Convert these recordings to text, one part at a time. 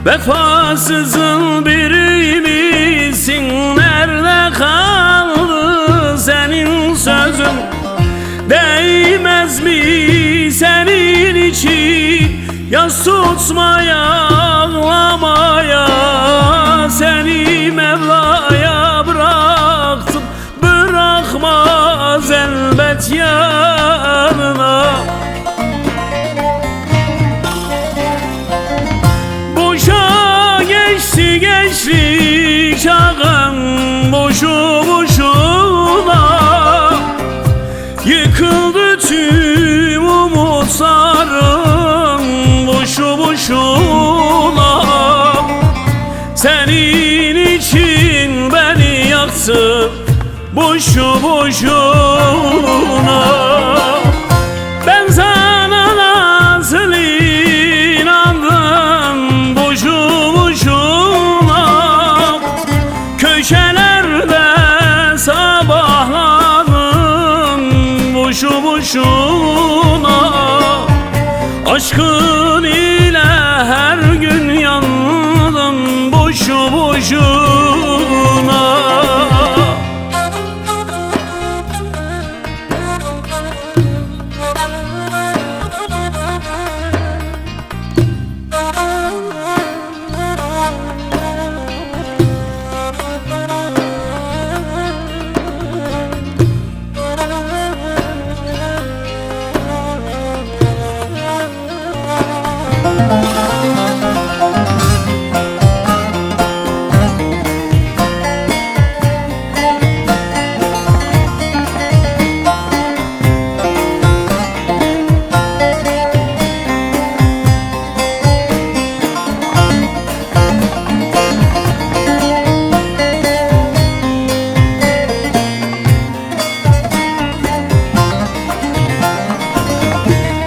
Vefasızın biriymişsin, nerede kaldı senin sözün? Değmez mi senin için yas tutmaya, ağlamaya? Seni Mevla'ya bıraktım, bırakmaz elbet yanına. Boşa geçti gençlik çağım, boşu boşuna yıkıldı tüm umutlarım, boşu boşuna. Senin için beni yaktın, boşu boşuna. Ben sana nasıl inandım, boşu boşuna. Köşelerde sabahladım, boşu boşuna. Aşkın ile her gün yandım, boşu boşuna.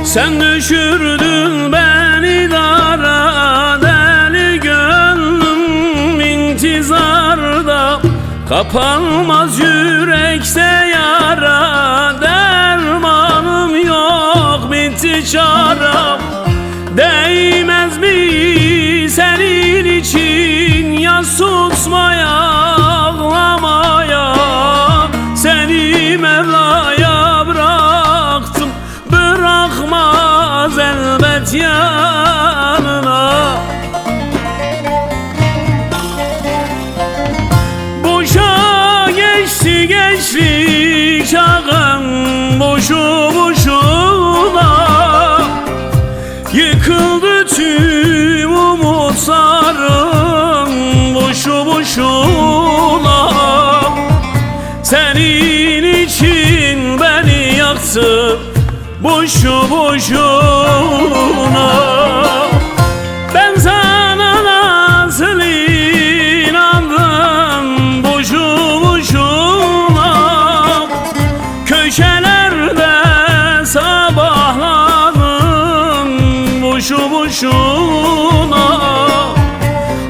Sen düşürdün beni dara, deli gönlüm intizarda. Kapanmaz yürekte yara, dermanım yok, bitti çarem. Değmez mi senin için yas tutmaya, ağlamaya? Seni Mevla'ya bıraktım, bırakmaz elbet yanına. Boşa geçti gençlik çağım, boşu boşuna. Yıkıldı tüm umutlarım, boşu boşuna. Senin için beni yaktın, boşu boşuna. Ben sana nasıl inandım, boşu boşuna. Köşelerde sabahladım, boşu boşuna.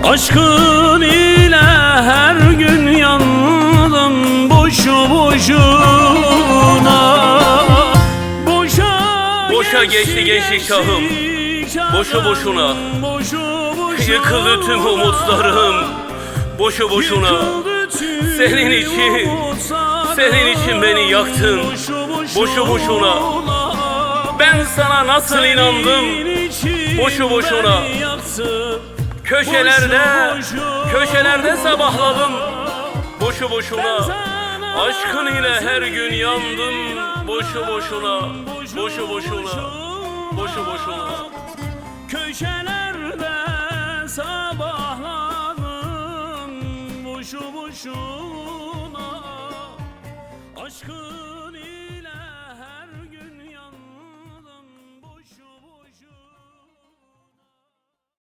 Aşkın ile her gün yandım, boşu boşuna. Boşa geçti gençlik çağım, boşu boşuna. Yıkıldı tüm umutlarım, boşu boşuna. Senin için beni yaktın, boşu boşuna. Ben sana nasıl inandım, boşu boşuna. Köşelerde sabahladım, boşu boşuna. Aşkın ile her gün yandım, boşu boşuna. Boşu boşuna, boşu boşuna. Köşelerde sabahladım, boşu boşuna. Aşkın